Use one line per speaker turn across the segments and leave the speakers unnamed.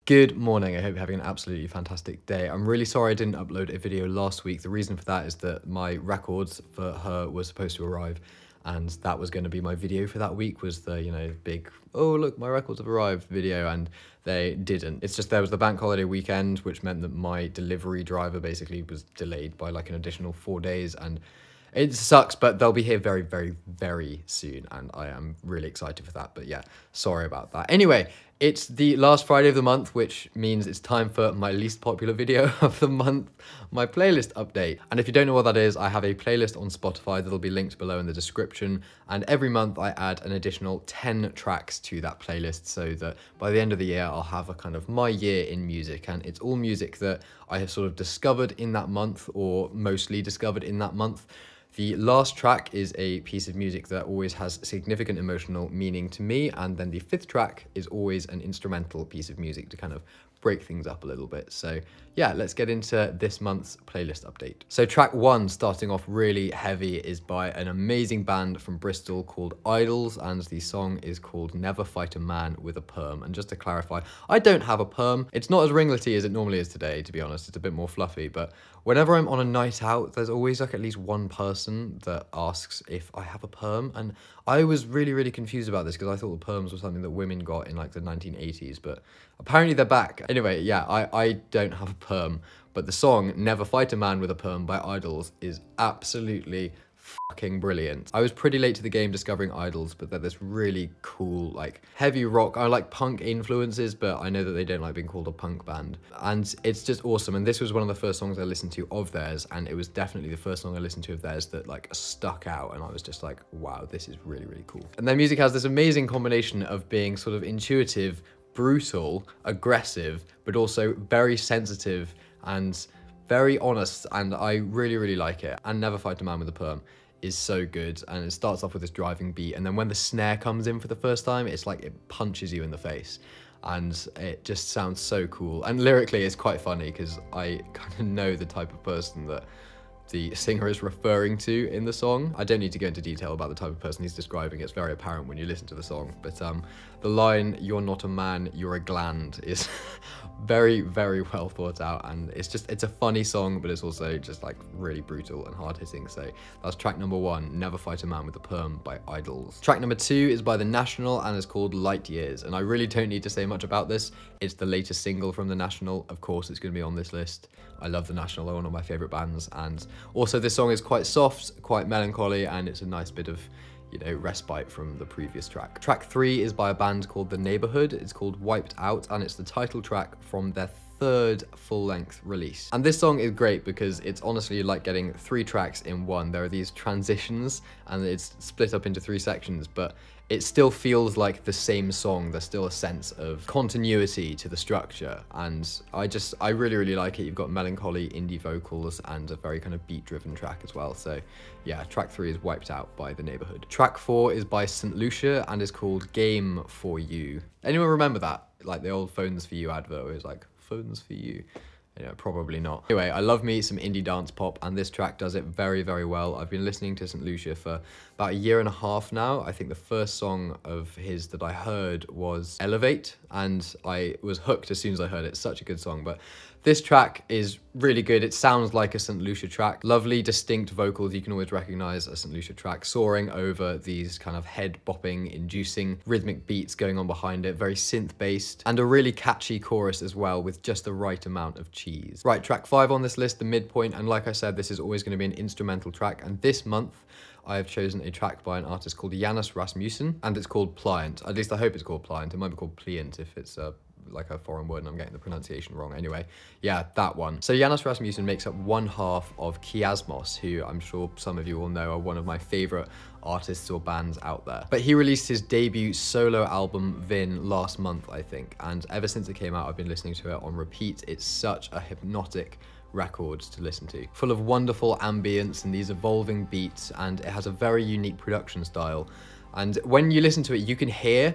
Good morning, I hope you're having an absolutely fantastic day. I'm really sorry I didn't upload a video last week. The reason for that is that my records for her were supposed to arrive, and that was going to be my video for that week, was the, big, oh look, my records have arrived video, and they didn't. It's just there was the bank holiday weekend, which meant that my delivery driver basically was delayed by like an additional 4 days, and it sucks, but they'll be here very, very, very soon, and I am really excited for that. But yeah, sorry about that. Anyway, it's the last Friday of the month, which means it's time for my least popular video of the month, my playlist update. And if you don't know what that is, I have a playlist on Spotify that'll be linked below in the description. And every month I add an additional 10 tracks to that playlist so that by the end of the year, I'll have a kind of my year in music. And it's all music that I have sort of discovered in that month, or mostly discovered in that month. The last track is a piece of music that always has significant emotional meaning to me, and then the fifth track is always an instrumental piece of music to kind of break things up a little bit. So yeah, let's get into this month's playlist update. So track 1, starting off really heavy, is by an amazing band from Bristol called Idols, and the song is called Never Fight a Man with a Perm. And just to clarify, I don't have a perm. It's not as ringlety as it normally is today, to be honest. It's a bit more fluffy, but whenever I'm on a night out, there's always like at least one person that asks if I have a perm, and I was really, really confused about this because I thought the perms were something that women got in like the 1980s, but apparently they're back. Anyway, yeah, I don't have a perm, but the song Never Fight a Man with a Perm by Idols is absolutely fucking brilliant. I was pretty late to the game discovering Idols, but they're this really cool, like, heavy rock. I like punk influences, but I know that they don't like being called a punk band. And it's just awesome. And this was one of the first songs I listened to of theirs, and it was definitely the first song I listened to of theirs that, like, stuck out. And I was just like, wow, this is really, really cool. And their music has this amazing combination of being sort of intuitive, brutal, aggressive, but also very sensitive and very honest, and I really, really like it. And Never Fight a Man with a Perm is so good, and it starts off with this driving beat, and then when the snare comes in for the first time, it's like it punches you in the face, and it just sounds so cool. And lyrically, it's quite funny because I kind of know the type of person that the singer is referring to in the song. I don't need to go into detail about the type of person he's describing. It's very apparent when you listen to the song. But the line, "You're not a man, you're a gland," is very, very well thought out. And it's a funny song, but it's also just like really brutal and hard hitting. So that's track number 1, Never Fight a Man with a Perm by Idols. Track number 2 is by The National and is called Light Years. And I really don't need to say much about this. It's the latest single from The National. Of course, it's going to be on this list. I love The National, they're one of my favorite bands. And also this song is quite soft, quite melancholy, and it's a nice bit of, respite from the previous track. Track 3 is by a band called The Neighborhood. It's called Wiped Out, and it's the title track from their 3rd full-length release. And this song is great because it's honestly like getting 3 tracks in one. There are these transitions, and it's split up into 3 sections, but it still feels like the same song. There's still a sense of continuity to the structure, and I really, really like it. You've got melancholy indie vocals and a very kind of beat-driven track as well. So yeah, track 3 is Wiped Out by The Neighborhood. Track 4 is by St. Lucia and is called Game for You. Anyone remember that? Like the old Phones for You advert where it was like, phones for you. Probably not. Anyway, I love me some indie dance pop, and this track does it very, very well. I've been listening to St. Lucia for about 1.5 years now. I think the first song of his that I heard was Elevate, and I was hooked as soon as I heard it. It's such a good song, but this track is really good. It sounds like a St. Lucia track. Lovely, distinct vocals you can always recognize a St. Lucia track, soaring over these kind of head-bopping, inducing rhythmic beats going on behind it, very synth-based, and a really catchy chorus as well with just the right amount of cheese. Right, track 5 on this list, the midpoint, and like I said, this is always going to be an instrumental track, and this month I have chosen a track by an artist called Janus Rasmussen, and it's called Pliant. At least I hope it's called Pliant. It might be called Pliant if it's like a foreign word and I'm getting the pronunciation wrong. Anyway, yeah, that one. So Janus Rasmussen makes up one half of Kiasmos, who I'm sure some of you will know are one of my favorite artists or bands out there. But he released his debut solo album, Vin, last month, I think. And ever since it came out, I've been listening to it on repeat. It's such a hypnotic record to listen to, full of wonderful ambience and these evolving beats, and it has a very unique production style. And when you listen to it, you can hear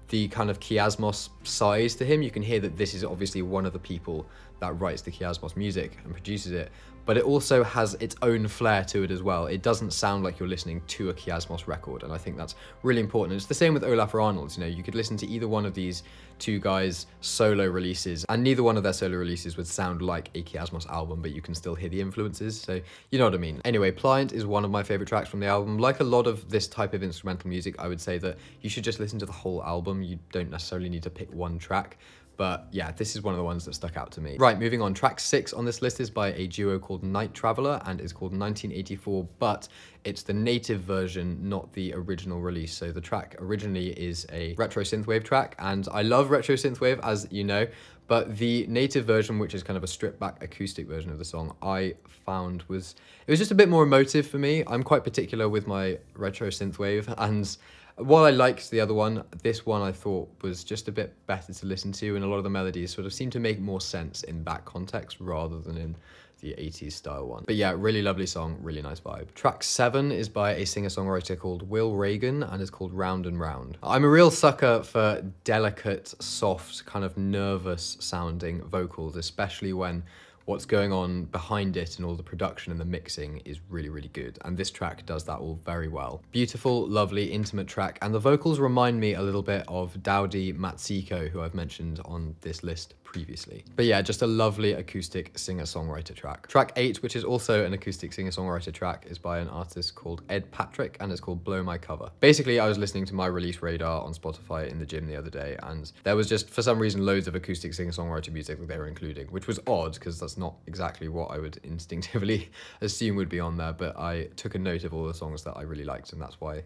the kind of Kiasmos size to him. You can hear that this is obviously one of the people that writes the Kiasmos music and produces it, but it also has its own flair to it as well. It doesn't sound like you're listening to a Kiasmos record, and I think that's really important. And it's the same with Olafur Arnalds. You know, you could listen to either one of these two guys' solo releases, and neither one of their solo releases would sound like a Kiasmos album, but you can still hear the influences, so you know what I mean. Anyway, Pliant is one of my favorite tracks from the album. Like a lot of this type of instrumental music, I would say that you should just listen to the whole album. You don't necessarily need to pick one track. But yeah, this is one of the ones that stuck out to me. Right, moving on. Track 6 on this list is by a duo called Night Traveller and is called 1984, but it's the native version, not the original release. So the track originally is a retro synthwave track, and I love retro synthwave, as you know, but the native version, which is kind of a stripped back acoustic version of the song, I found it was just a bit more emotive for me. I'm quite particular with my retro synthwave, and while I liked the other one, this one I thought was just a bit better to listen to, and a lot of the melodies sort of seem to make more sense in that context rather than in the 80s style one. But yeah, really lovely song, really nice vibe. Track 7 is by a singer-songwriter called Will Reagan and is called Round and Round. I'm a real sucker for delicate, soft, kind of nervous sounding vocals, especially when what's going on behind it and all the production and the mixing is really, really good. And this track does that all very well. Beautiful, lovely, intimate track. And the vocals remind me a little bit of Dowdy Matsiko, who I've mentioned on this list previously. But yeah, just a lovely acoustic singer-songwriter track. Track 8, which is also an acoustic singer-songwriter track, is by an artist called Ed Patrick and it's called Blow My Cover. Basically, I was listening to my release radar on Spotify in the gym the other day, and there was just, for some reason, loads of acoustic singer-songwriter music that they were including, which was odd because that's not exactly what I would instinctively assume would be on there, but I took a note of all the songs that I really liked, and that's why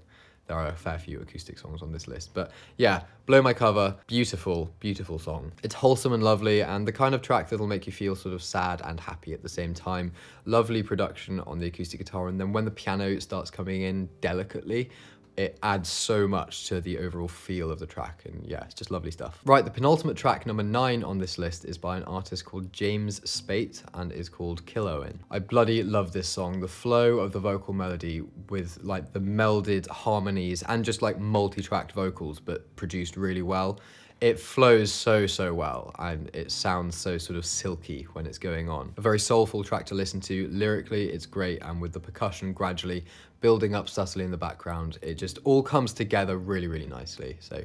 there are a fair few acoustic songs on this list. But yeah, Blow My Cover, beautiful, beautiful song. It's wholesome and lovely, and the kind of track that'll make you feel sort of sad and happy at the same time. Lovely production on the acoustic guitar, and then when the piano starts coming in delicately, it adds so much to the overall feel of the track, and yeah, it's just lovely stuff. Right, the penultimate track, number 9 on this list, is by an artist called James Spate and is called Killowen. I bloody love this song. The flow of the vocal melody with like the melded harmonies and just like multi-tracked vocals, but produced really well. It flows so well, and it sounds so sort of silky when it's going on. A very soulful track to listen to. Lyrically, it's great, and with the percussion gradually building up subtly in the background, it just all comes together really, really nicely. So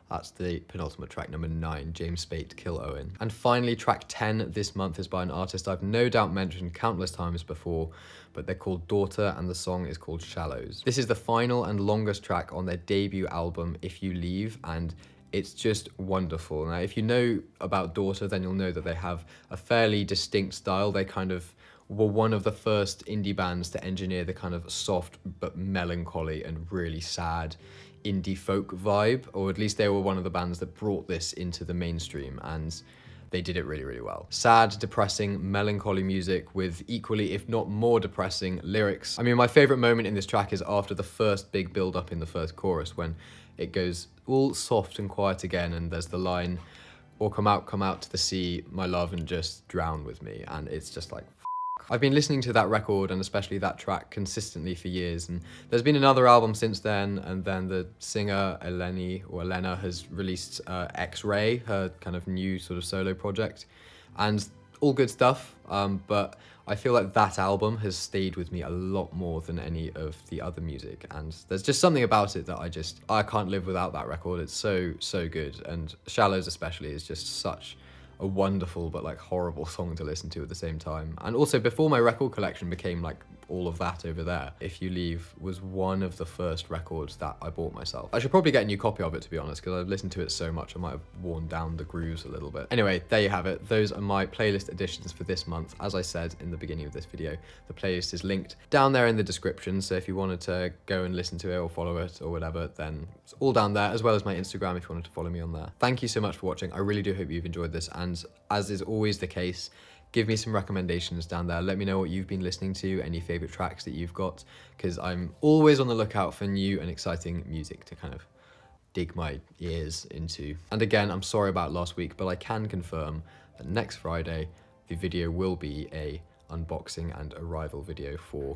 that's the penultimate track, number 9, James Spate, Killowen. And finally, track 10 this month is by an artist I've no doubt mentioned countless times before, but they're called Daughter, and the song is called Shallows. This is the final and longest track on their debut album, If You Leave, and it's just wonderful. Now, if you know about Daughter, then you'll know that they have a fairly distinct style. They kind of were one of the first indie bands to engineer the kind of soft but melancholy and really sad indie folk vibe, or at least they were one of the bands that brought this into the mainstream, and they did it really, really well. Sad, depressing, melancholy music with equally, if not more depressing lyrics. I mean, my favorite moment in this track is after the first big build up in the first chorus, when it goes all soft and quiet again, and there's the line, "Or come out to the sea, my love, and just drown with me." And it's just like, I've been listening to that record and especially that track consistently for years, and there's been another album since then, and then the singer Elena has released X-Ray, her kind of new sort of solo project, and all good stuff, but I feel like that album has stayed with me a lot more than any of the other music, and there's just something about it that I can't live without that record. It's so good, and Shallows especially is just such a wonderful but like horrible song to listen to at the same time. And also, before my record collection became like all of that over there, If You Leave was one of the first records that I bought myself. I should probably get a new copy of it, to be honest, because I've listened to it so much I might have worn down the grooves a little bit. Anyway, there you have it. Those are my playlist additions for this month. As I said in the beginning of this video, the playlist is linked down there in the description, so if you wanted to go and listen to it or follow it or whatever, then it's all down there, as well as my Instagram if you wanted to follow me on there. Thank you so much for watching. I really do hope you've enjoyed this, and as is always the case, give me some recommendations down there. Let me know what you've been listening to, any favorite tracks that you've got, because I'm always on the lookout for new and exciting music to kind of dig my ears into. And again, I'm sorry about last week, but I can confirm that next Friday, the video will be a unboxing and arrival video for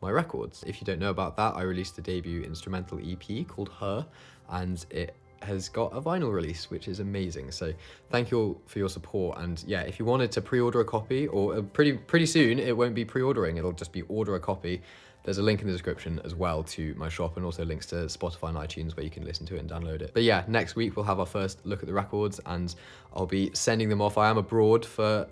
my records. If you don't know about that, I released a debut instrumental EP called Her, and it has got a vinyl release, which is amazing. So thank you all for your support. And yeah, if you wanted to pre-order a copy, or pretty soon, it won't be pre-ordering, it'll just be order a copy. There's a link in the description as well to my shop, and also links to Spotify and iTunes where you can listen to it and download it. But yeah, next week we'll have our first look at the records, and I'll be sending them off. I am abroad for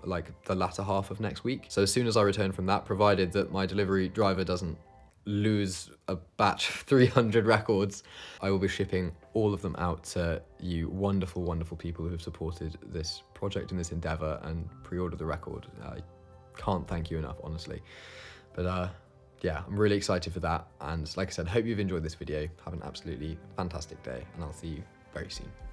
like the latter half of next week. So as soon as I return from that, provided that my delivery driver doesn't lose a batch of 300 records, I will be shipping all of them out to you wonderful, wonderful people who have supported this project and this endeavor and pre-ordered the record. I can't thank you enough, honestly. But yeah, I'm really excited for that. And like I said, hope you've enjoyed this video. Have an absolutely fantastic day, and I'll see you very soon.